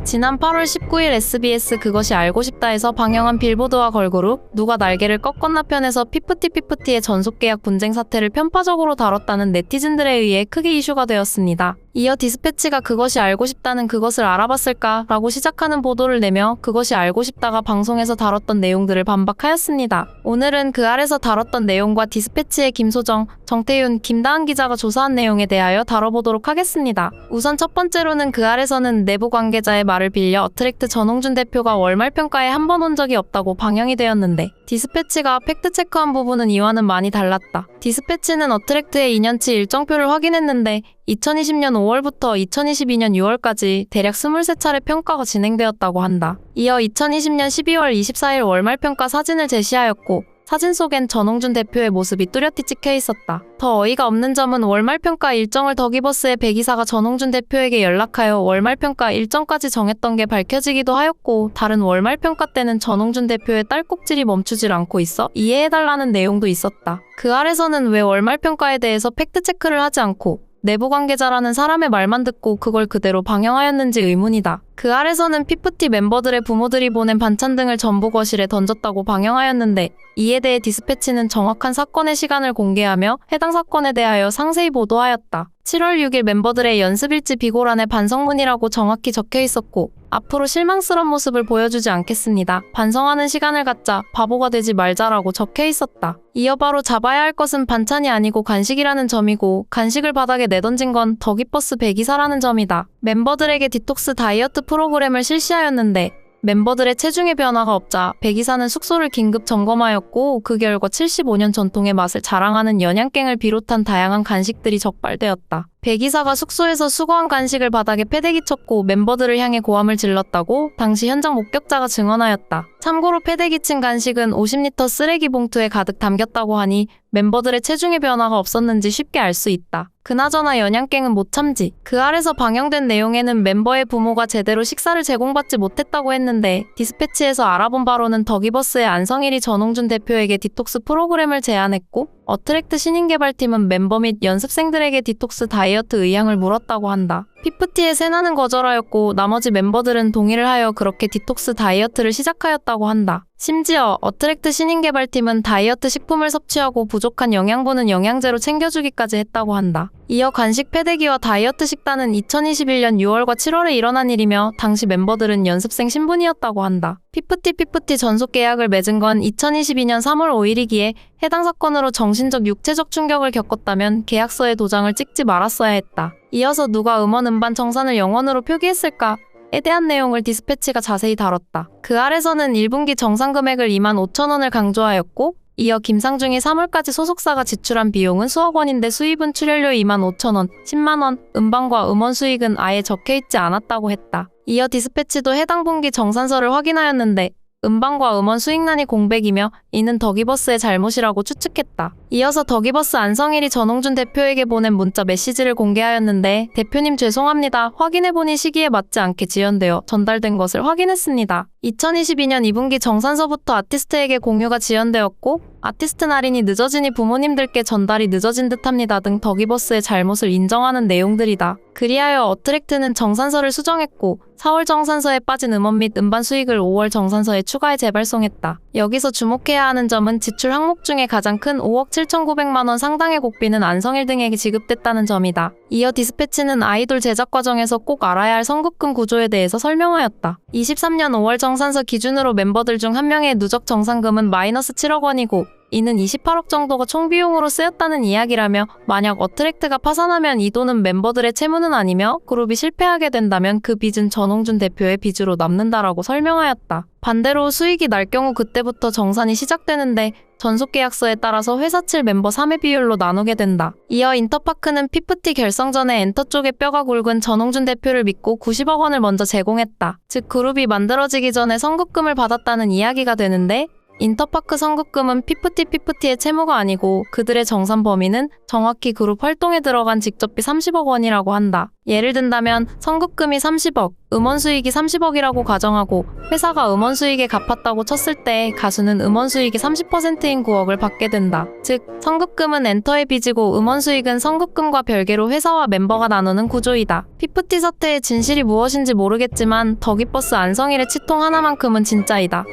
지난 8월 19일 SBS 그것이 알고 싶다에서 방영한 빌보드와 걸그룹 누가 날개를 꺾었나 편에서 피프티피프티의 전속계약 분쟁 사태를 편파적으로 다뤘다는 네티즌들에 의해 크게 이슈가 되었습니다. 이어 디스패치가 그것이 알고 싶다는 그것을 알아봤을까? 라고 시작하는 보도를 내며 그것이 알고 싶다가 방송에서 다뤘던 내용들을 반박하였습니다. 오늘은 그 아래서 다뤘던 내용과 디스패치의 김소정, 정태윤, 김다은 기자가 조사한 내용에 대하여 다뤄보도록 하겠습니다. 우선 첫 번째로는 그 아래서는 내부 관계자의 말을 빌려 어트랙트 전홍준 대표가 월말 평가에 한 번 온 적이 없다고 방영이 되었는데 디스패치가 팩트체크한 부분은 이와는 많이 달랐다. 디스패치는 어트랙트의 2년치 일정표를 확인했는데 2020년 5월부터 2022년 6월까지 대략 23차례 평가가 진행되었다고 한다. 이어 2020년 12월 24일 월말평가 사진을 제시하였고 사진 속엔 전홍준 대표의 모습이 뚜렷이 찍혀 있었다. 더 어이가 없는 점은 월말평가 일정을 더기버스의 배 기사가 전홍준 대표에게 연락하여 월말평가 일정까지 정했던 게 밝혀지기도 하였고 다른 월말평가 때는 전홍준 대표의 딸꾹질이 멈추질 않고 있어 이해해달라는 내용도 있었다. 그 아래서는 왜 월말평가에 대해서 팩트체크를 하지 않고 내부 관계자라는 사람의 말만 듣고 그걸 그대로 방영하였는지 의문이다. 그 아래서는 피프티 멤버들의 부모들이 보낸 반찬 등을 전부 거실에 던졌다고 방영하였는데 이에 대해 디스패치는 정확한 사건의 시간을 공개하며 해당 사건에 대하여 상세히 보도하였다. 7월 6일 멤버들의 연습일지 비고란에 반성문이라고 정확히 적혀 있었고 앞으로 실망스러운 모습을 보여주지 않겠습니다. 반성하는 시간을 갖자, 바보가 되지 말자라고 적혀 있었다. 이어 바로 잡아야 할 것은 반찬이 아니고 간식이라는 점이고 간식을 바닥에 내던진 건 더기버스 배기사라는 점이다. 멤버들에게 디톡스 다이어트 프로그램을 실시하였는데 멤버들의 체중의 변화가 없자 배기사는 숙소를 긴급 점검하였고 그 결과 75년 전통의 맛을 자랑하는 연양갱을 비롯한 다양한 간식들이 적발되었다. 배기사가 숙소에서 수거한 간식을 바닥에 패대기 쳤고 멤버들을 향해 고함을 질렀다고 당시 현장 목격자가 증언하였다. 참고로 패대기 친 간식은 50리터 쓰레기 봉투에 가득 담겼다고 하니 멤버들의 체중의 변화가 없었는지 쉽게 알 수 있다. 그나저나 연양갱은 못 참지. 그 아래서 방영된 내용에는 멤버의 부모가 제대로 식사를 제공받지 못했다고 했는데 디스패치에서 알아본 바로는 더기버스의 안성일이 전홍준 대표에게 디톡스 프로그램을 제안했고 어트랙트 신인개발팀은 멤버 및 연습생들에게 디톡스 다이어트 의향을 물었다고 한다. 피프티의 세나는 거절하였고 나머지 멤버들은 동의를 하여 그렇게 디톡스 다이어트를 시작하였다고 한다. 심지어 어트랙트 신인개발팀은 다이어트 식품을 섭취하고 부족한 영양분은 영양제로 챙겨주기까지 했다고 한다. 이어 간식 패대기와 다이어트 식단은 2021년 6월과 7월에 일어난 일이며 당시 멤버들은 연습생 신분이었다고 한다. 피프티 전속 계약을 맺은 건 2022년 3월 5일이기에 해당 사건으로 정신적 육체적 충격을 겪었다면 계약서에 도장을 찍지 말았어야 했다. 이어서 누가 음원 음반 정산을 영원으로 표기했을까? 에 대한 내용을 디스패치가 자세히 다뤘다. 그 아래서는 1분기 정산 금액을 25,000원을 강조하였고 이어 김상중이 3월까지 소속사가 지출한 비용은 수억 원인데 수입은 출연료 25,000원, 10만원, 음반과 음원 수익은 아예 적혀있지 않았다고 했다. 이어 디스패치도 해당 분기 정산서를 확인하였는데 음반과 음원 수익란이 공백이며 이는 더기버스의 잘못이라고 추측했다. 이어서 더기버스 안성일이 전홍준 대표에게 보낸 문자 메시지를 공개하였는데 대표님 죄송합니다. 확인해보니 시기에 맞지 않게 지연되어 전달된 것을 확인했습니다. 2022년 2분기 정산서부터 아티스트에게 공유가 지연되었고 아티스트 날인이 늦어지니 부모님들께 전달이 늦어진 듯합니다 등 더기버스의 잘못을 인정하는 내용들이다. 그리하여 어트랙트는 정산서를 수정했고 4월 정산서에 빠진 음원 및 음반 수익을 5월 정산서에 추가해 재발송했다. 여기서 주목해야 하는 점은 지출 항목 중에 가장 큰 5억 7,900만원 상당의 곡비는 안성일 등에게 지급됐다는 점이다. 이어 디스패치는 아이돌 제작 과정에서 꼭 알아야 할 선급금 구조에 대해서 설명하였다. 23년 5월 정산서 기준으로 멤버들 중 한 명의 누적 정산금은 마이너스 7억 원이고 이는 28억 정도가 총 비용으로 쓰였다는 이야기라며 만약 어트랙트가 파산하면 이 돈은 멤버들의 채무는 아니며 그룹이 실패하게 된다면 그 빚은 전홍준 대표의 빚으로 남는다라고 설명하였다. 반대로 수익이 날 경우 그때부터 정산이 시작되는데 전속계약서에 따라서 회사칠 멤버 3의 비율로 나누게 된다. 이어 인터파크는 피프티 결성 전에 엔터 쪽에 뼈가 굵은 전홍준 대표를 믿고 90억 원을 먼저 제공했다. 즉 그룹이 만들어지기 전에 선급금을 받았다는 이야기가 되는데 인터파크 선급금은 피프티피프티의 채무가 아니고 그들의 정산 범위는 정확히 그룹 활동에 들어간 직접비 30억 원이라고 한다. 예를 든다면 선급금이 30억, 음원 수익이 30억이라고 가정하고 회사가 음원 수익에 갚았다고 쳤을 때 가수는 음원 수익의 30%인 9억을 받게 된다. 즉, 선급금은 엔터의 빚이고 음원 수익은 선급금과 별개로 회사와 멤버가 나누는 구조이다. 피프티 사태의 진실이 무엇인지 모르겠지만 더기버스 안성일의 치통 하나만큼은 진짜이다.